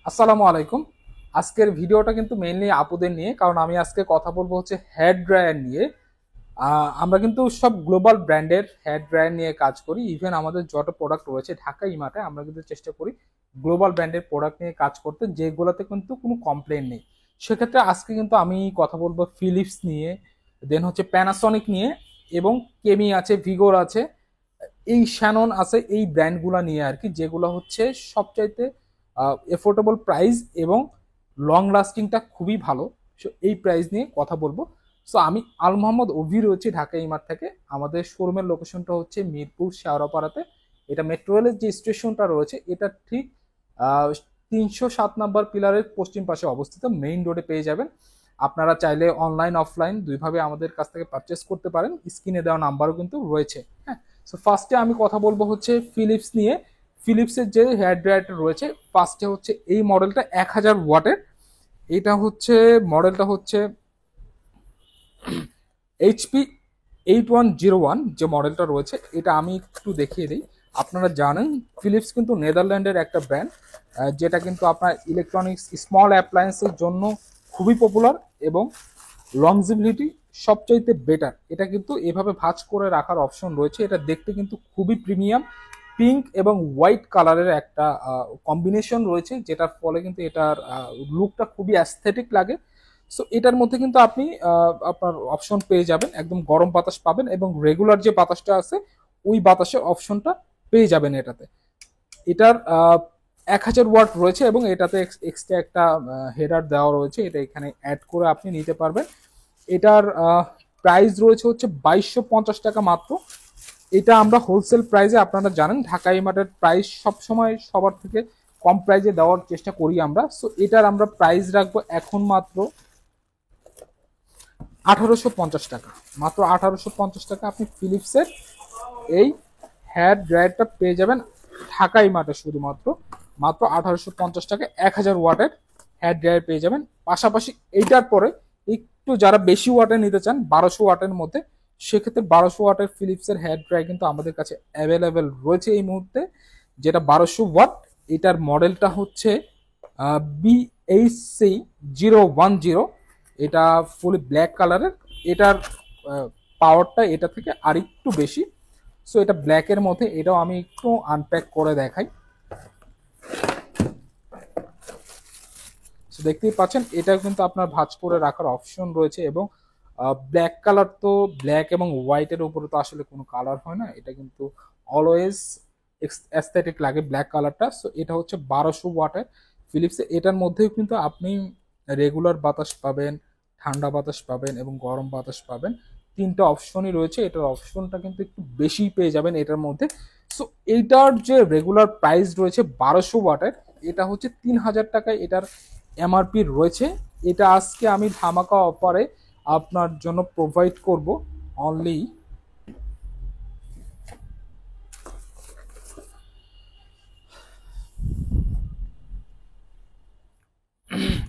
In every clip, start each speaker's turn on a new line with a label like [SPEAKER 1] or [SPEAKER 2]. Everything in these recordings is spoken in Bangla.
[SPEAKER 1] আসসালামু আলাইকুম। আজকের ভিডিওটা কিন্তু মেইনলি আপুদের নিয়ে, কারণ আমি আজকে কথা বলবো হচ্ছে হেয়ার ড্রায়ার নিয়ে। আমরা কিন্তু সব গ্লোবাল ব্র্যান্ডের হেয়ার ড্রায়ার নিয়ে কাজ করি। ইভেন আমাদের যত প্রোডাক্ট রয়েছে ঢাকা ইমার্টে আমরা কিন্তু চেষ্টা করি গ্লোবাল ব্র্যান্ডের প্রোডাক্ট নিয়ে কাজ করতে, যেগুলোতে কিন্তু কোনো কমপ্লেন নেই। সেক্ষেত্রে আজকে কিন্তু আমি কথা বলবো ফিলিপস নিয়ে, দেন হচ্ছে প্যানাসনিক নিয়ে, এবং কেমি আছে, ভিগোর আছে, এই শ্যানন আছে, এই ব্র্যান্ডগুলো নিয়ে আর কি, যেগুলো হচ্ছে সবচাইতে এফোর্ডেবল প্রাইস এবং লং লাস্টিংটা খুবই ভালো। সো এই প্রাইস নিয়ে কথা বলবো। সো আমি আল মোহাম্মদ অভি রয়েছি ঢাকা ইমার থেকে। আমাদের শোরুমের লোকেশনটা হচ্ছে মিরপুর শেওড়াপাড়াতে। এটা মেট্রো রেলের যে স্টেশনটা রয়েছে এটা ঠিক 307 নম্বর পিলারের পশ্চিম পাশে অবস্থিত, মেইন রোডে পেয়ে যাবেন। আপনারা চাইলে অনলাইন অফলাইন দুইভাবে আমাদের কাছ থেকে পারচেস করতে পারেন, স্ক্রিনে দেওয়া নাম্বারও কিন্তু রয়েছে। হ্যাঁ, সো ফার্স্টে আমি কথা বলবো হচ্ছে ফিলিপস নিয়ে। ফিলিপসের যে হেয়ার ড্রায়ারটা রয়েছে, ফার্স্টে হচ্ছে এই মডেলটা 1000 ওয়াটের। এটা হচ্ছে মডেলটা হচ্ছে এইচপি 8101 যে মডেলটা রয়েছে, এটা আমি একটু দেখিয়ে দিই। আপনারা জানেন ফিলিপস কিন্তু নেদারল্যান্ডের একটা ব্র্যান্ড, যেটা কিন্তু আপনার ইলেকট্রনিক্স স্মল অ্যাপ্লায়েন্সের জন্য খুবই পপুলার এবং লংজিবিলিটি সবচাইতে বেটার। এটা কিন্তু এভাবে ভাঁজ করে রাখার অপশন রয়েছে। এটা দেখতে কিন্তু খুবই প্রিমিয়াম, পিঙ্ক এবং হোয়াইট কালারের একটা কম্বিনেশন রয়েছে, যেটার ফলে কিন্তু এটার লুকটা খুবই অ্যাস্থেটিক লাগে। সো এটার মধ্যে কিন্তু আপনি আপনার অপশন পেয়ে যাবেন, একদম গরম বাতাস পাবেন এবং রেগুলার যে বাতাসটা আছে ওই বাতাসের অপশনটা পেয়ে যাবেন এটাতে। এটার 1000 ওয়াট রয়েছে এবং এটাতে এক্সট্রা একটা হেডার দেওয়া রয়েছে, এটা এখানে অ্যাড করে আপনি নিতে পারবেন। এটার প্রাইস রয়েছে হচ্ছে 2250 টাকা মাত্র। এটা আমরা হোলসেল প্রাইসে, আপনারা জানেন ঢাকা ইমার্টের প্রাইস সবসময় সবার থেকে কম প্রাইসে দেওয়ার চেষ্টা করি আমরা। সো এটার আমরা প্রাইস রাখবো এখন মাত্র 1850 টাকা। মাত্র 1850 টাকা আপনি ফিলিপসের এই হেয়ার ড্রায়ারটা পেয়ে যাবেন ঢাকা ইমার্টে। শুধুমাত্র মাত্র 1850 টাকা 1000 ওয়াটের হেয়ার ড্রায়ার পেয়ে যাবেন। পাশাপাশি এইটার পরে একটু যারা বেশি ওয়াটের নিতে চান 1200 ওয়াটের মধ্যে, সেক্ষেত্রে 1200 ওয়াটের ফিলিপসের হেয়ার ড্রায়ার কিন্তু আমাদের কাছে অ্যাভেলেবেল রয়েছে এই মুহূর্তে, যেটা 1200 ওয়াট। এটার মডেলটা হচ্ছে BHC010। এটা ফুলি ব্ল্যাক কালারের। এটার পাওয়ারটা এটা থেকে আরেকটু বেশি। সো এটা ব্ল্যাকের মধ্যে, এটাও আমি একটু আনপ্যাক করে দেখাই। সো দেখতেই পাচ্ছেন এটা কিন্তু আপনার ভাঁজ করে রাখার অপশন রয়েছে এবং ব্ল্যাক কালার তো ব্ল্যাক এবং হোয়াইটের উপরে তো আসলে কোনো কালার হয় না, এটা কিন্তু অলওয়েজ অ্যাস্থেটিক লাগে ব্ল্যাক কালারটা। সো এটা হচ্ছে 1200 ওয়াটের ফিলিপসে। এটার মধ্যেও কিন্তু আপনি রেগুলার বাতাস পাবেন, ঠান্ডা বাতাস পাবেন এবং গরম বাতাস পাবেন। তিনটা অপশনই রয়েছে, এটার অপশনটা কিন্তু একটু বেশি পেয়ে যাবেন এটার মধ্যে। সো এইটার যে রেগুলার প্রাইস রয়েছে 1200 ওয়াটের, এটা হচ্ছে 3000 টাকায় এটার এমআরপি রয়েছে। এটা আজকে আমি ধামাকা অফারে আপনার জন্য প্রোভাইড করব অনলি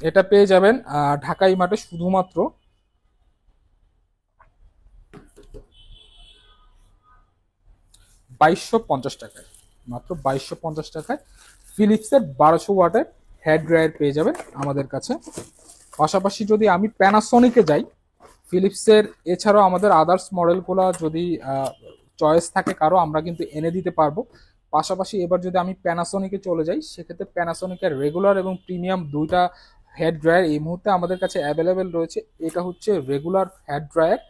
[SPEAKER 1] এটা পেয়ে যাবেন ঢাকা ইমার্টে শুধুমাত্র 2250 টাকায়। মাত্র 2250 টাকায় ফিলিপসের 1200 ওয়াটের হেয়ার ড্রায়ার পেয়ে যাবেন আমাদের কাছে। পাশাপাশি যদি আমি প্যানাসনিকে যাই, ফিলিপসের এছাড়াও আমাদের আদার্স মডেলগুলো যদি চয়েস থাকে কারো, আমরা কিন্তু এনে দিতে পারবো। পাশাপাশি এবার যদি আমি প্যানাসনিকে চলে যাই, সেক্ষেত্রে প্যানাসনিকের রেগুলার এবং প্রিমিয়াম দুইটা হেয়ার ড্রায়ার এই মুহূর্তে আমাদের কাছে অ্যাভেলেবেল রয়েছে। এটা হচ্ছে রেগুলার হেয়ার ড্রায়ার,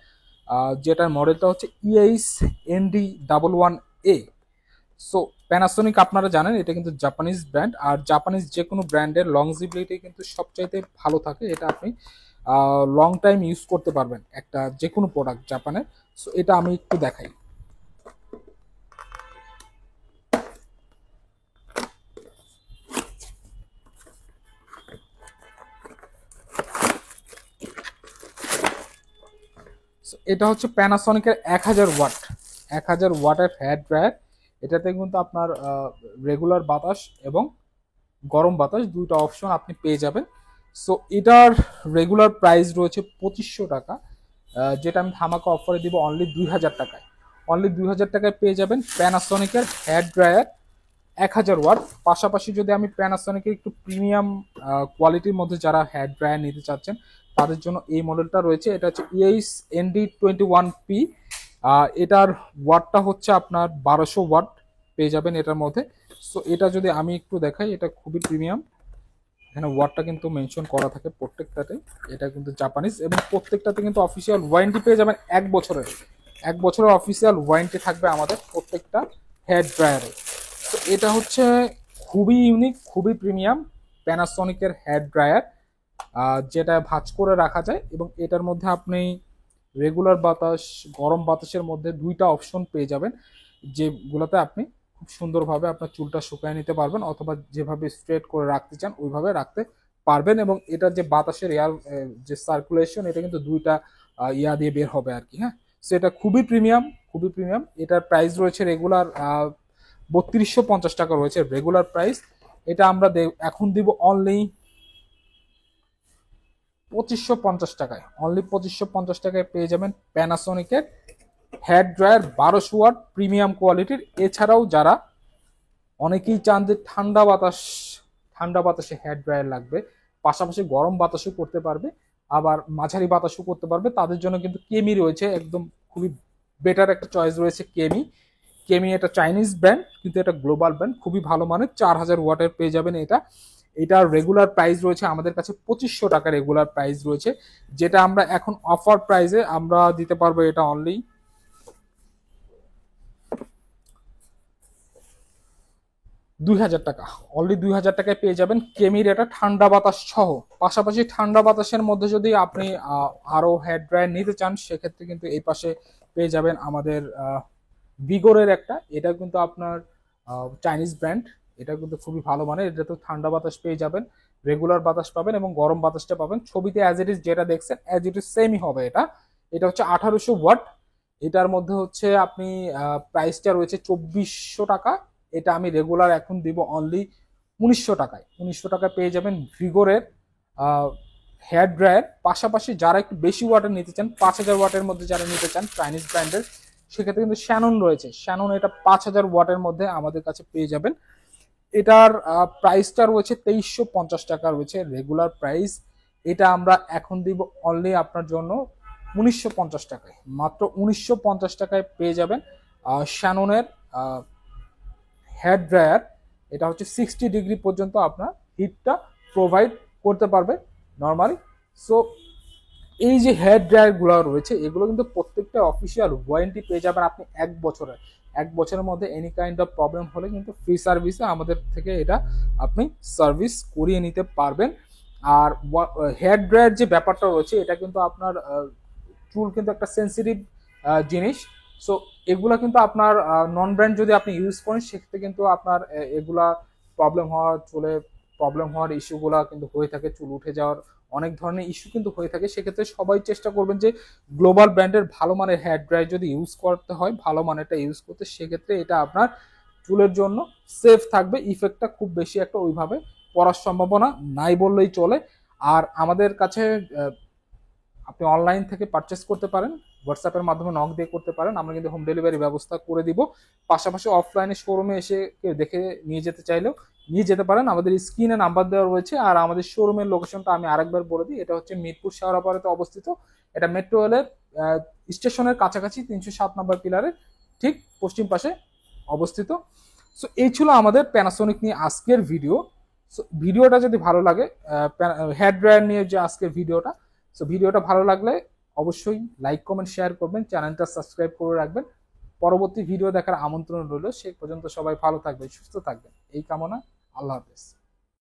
[SPEAKER 1] যেটার মডেলটা হচ্ছে EH ND11A। সো প্যানাসোনিক আপনারা জানেন এটা কিন্তু জাপানিজ ব্র্যান্ড, আর জাপানিজ যে কোনো ব্র্যান্ডের লংজিবিলিটি কিন্তু সবচাইতে ভালো থাকে। এটা আপনি লং টাইম ইউজ করতে পারবেন একটা যে কোনো প্রোডাক্ট জাপানের। সো এটা আমি একটু দেখাই। সো এটা হচ্ছে প্যানাসনিকের 1000 ওয়াট, 1000 ওয়াটের হেয়ার ড্রায়ার। এটাতে কিন্তু আপনার রেগুলার বাতাস এবং গরম বাতাস দুইটা অপশন আপনি পেয়ে যাবেন। সো এটার রেগুলার প্রাইস রয়েছে 2500 টাকা, যেটা আমি ধামাকা অফারে দিব অনলি 2000 টাকায়। অনলি 2000 টাকায় পেয়ে যাবেন প্যানাসনিকের হেয়ার ড্রায়ার 1000 ওয়াট। পাশাপাশি যদি আমি প্যানাসোনিকের একটু প্রিমিয়াম কোয়ালিটির মধ্যে যারা হেয়ার ড্রায়ার নিতে চাচ্ছেন তাদের জন্য এই মডেলটা রয়েছে। এটা হচ্ছে EIS ND21P। এটার ওয়াটটা হচ্ছে আপনার 1200 ওয়াট পেয়ে যাবেন এটার মধ্যে। সো এটা যদি আমি একটু দেখাই, এটা খুবই প্রিমিয়াম। এখানে ওয়াটটা কিন্তু মেনশন করা থাকে প্রত্যেকটাতে। এটা কিন্তু জাপানিজ এবং প্রত্যেকটাতে কিন্তু অফিসিয়াল ওয়ারেন্টি পেয়ে যাবেন 1 বছরের। 1 বছরের অফিসিয়াল ওয়ারেন্টি থাকবে আমাদের প্রত্যেকটা হেয়ার ড্রায়ারে। তো এটা হচ্ছে খুবই ইউনিক, খুবই প্রিমিয়াম প্যানাসোনিকের হেয়ার ড্রায়ার, যেটা ভাঁজ করে রাখা যায় এবং এটার মধ্যে আপনি রেগুলার বাতাস, গরম বাতাসের মধ্যে দুইটা অপশন পেয়ে যাবেন, যেগুলোতে আপনি খুব সুন্দরভাবে আপনার চুলটা শুকায় নিতে পারবেন অথবা যেভাবে স্ট্রেট করে রাখতে চান ওইভাবে রাখতে পারবেন। এবং এটার যে বাতাসের এয়ার যে সার্কুলেশন, এটা কিন্তু দুইটা ইয়া দিয়ে বের হবে আর কি। হ্যাঁ, সো এটা খুবই প্রিমিয়াম, খুবই প্রিমিয়াম। এটার প্রাইস রয়েছে রেগুলার 3250 টাকা রয়েছে রেগুলার প্রাইস। এটা আমরা এখন দিব অনলি 2550 টাকায়। অনলি 2550 টাকায় পেয়ে যাবেন প্যানাসোনিকের হেয়ার ড্রায়ার 1200 ওয়াট প্রিমিয়াম কোয়ালিটির। এছাড়াও যারা অনেকেই চান যে ঠান্ডা বাতাসে হেয়ার ড্রায়ার লাগবে, পাশাপাশি গরম বাতাসও করতে পারবে, আবার মাঝারি বাতাসও করতে পারবে, তাদের জন্য কিন্তু কেমি রয়েছে। একদম খুবই বেটার একটা চয়েস রয়েছে কেমি। কেমি এটা চাইনিজ ব্র্যান্ড কিন্তু এটা গ্লোবাল ব্র্যান্ড, খুবই ভালো মানের। 4000 ওয়াটের পেয়ে যাবেন এটা। এটার রেগুলার প্রাইস রয়েছে আমাদের কাছে 2500 টাকা রেগুলার প্রাইস রয়েছে, যেটা আমরা এখন অফার প্রাইসে আমরা দিতে পারবো এটা অনলি 2000 টাকা। অনলি 2000 টাকায় পেয়ে যাবেন কেমির এটা ঠান্ডা বাতাস সহ। পাশাপাশি ঠান্ডা বাতাসের মধ্যে যদি আপনি আরো হেয়ার ড্রায়ার নিতে চান সেক্ষেত্রে কিন্তু এই পাশে পেয়ে যাবেন আমাদের ভিগোরের একটা। এটা কিন্তু আপনার চাইনিজ ব্র্যান্ড, এটা কিন্তু খুবই ভালো মানের। এটা তো ঠান্ডা বাতাস পেয়ে যাবেন, রেগুলার বাতাস পাবেন এবং গরম বাতাসটা পাবেন। ছবিতে অ্যাজ ইট ইজ যেটা দেখছেন অ্যাজ ইট ইজ সেমই হবে এটা। এটা হচ্ছে 1800 ওয়াট। এটার মধ্যে হচ্ছে আপনি প্রাইসটা রয়েছে 2400 টাকা। এটা আমি রেগুলার এখন দিব অনলি 1900 টাকায়। 1900 টাকায় পেয়ে যাবেন ভিগোরের হেয়ার ড্রায়ার। পাশাপাশি যারা একটু বেশি ওয়াটের নিতে চান, 5000 ওয়াটের মধ্যে যারা নিতে চান চাইনিজ ব্র্যান্ডের, সেক্ষেত্রে কিন্তু শ্যানন রয়েছে। শ্যানন এটা 5000 ওয়াটের মধ্যে আমাদের কাছে পেয়ে যাবেন। এটার প্রাইসটা রয়েছে 2350 টাকা রয়েছে রেগুলার প্রাইস। এটা আমরা এখন দিব অনলি আপনার জন্য 1950 টাকায়। মাত্র 1950 টাকায় পেয়ে যাবেন শ্যাননের হেয়ার ড্রায়ার। এটা হচ্ছে 60 ডিগ্রি পর্যন্ত আপনার হিটটা প্রোভাইড করতে পারবে নর্মালি। সো এই যে হেয়ার ড্রায়ারগুলো রয়েছে এগুলো কিন্তু প্রত্যেকটা অফিসিয়াল ওয়ারেন্টি পেয়ে যাবেন আপনি 1 বছরের। 1 বছরের মধ্যে এনি কাইন্ড অফ প্রবলেম হলে কিন্তু ফ্রি সার্ভিসে আমাদের থেকে এটা আপনি সার্ভিস করিয়ে নিতে পারবেন। আর হেয়ার ড্রায়ার যে ব্যাপারটা রয়েছে এটা কিন্তু আপনার চুল কিন্তু একটা সেন্সিটিভ জিনিস। সো এগুলা কিন্তু আপনার নন ব্র্যান্ড যদি আপনি ইউজ করেন সেক্ষেত্রে কিন্তু আপনার এগুলা প্রবলেম হওয়ার ইস্যুগুলা কিন্তু হয়ে থাকে। চুল উঠে যাওয়ার অনেক ধরনের ইস্যু কিন্তু হয়ে থাকে। সেক্ষেত্রে সবাই চেষ্টা করবেন যে গ্লোবাল ব্র্যান্ডের ভালো মানের হেয়ার ড্রায়ার যদি ইউজ করতে হয়, ভালো মানেরটা ইউজ করতে, সেক্ষেত্রে এটা আপনার চুলের জন্য সেফ থাকবে। ইফেক্টটা খুব বেশি একটা ওইভাবে পড়ার সম্ভাবনা নাই বললেই চলে। আর আমাদের কাছে আপনি অনলাইন থেকে পারচেস করতে পারেন, হোয়াটসঅ্যাপের মাধ্যমে নক দিয়ে করতে পারেন, আমরা কিন্তু হোম ডেলিভারি ব্যবস্থা করে দিব। পাশাপাশি অফলাইনে শোরুমে এসে কেউ দেখে নিয়ে যেতে চাইলেও নিয়ে যেতে পারেন। আমাদের স্ক্রিনে নাম্বার দেওয়া রয়েছে। আর আমাদের শোরুমের লোকেশনটা আমি আরেকবার বলে দিই, এটা হচ্ছে মিরপুর শেওড়াপাড়াতে অবস্থিত। এটা মেট্রো রেলের স্টেশনের কাছাকাছি 307 নম্বর পিলারের ঠিক পশ্চিম পাশে অবস্থিত। সো এই ছিল আমাদের প্যানাসোনিক নিয়ে আজকের ভিডিও। সো ভিডিওটা যদি ভালো লাগে, হেয়ার ড্রায়ার নিয়ে যে আজকের ভিডিওটা, সো ভিডিওটা ভালো লাগলে অবশ্যই লাইক কমেন্ট শেয়ার করবেন, চ্যানেলটা সাবস্ক্রাইব করে রাখবেন। পরবর্তী ভিডিও দেখার আমন্ত্রণ রইল। সে পর্যন্ত সবাই ভালো থাকবেন, সুস্থ থাকবেন এই কামনা। আল্লাহ হাফেজ।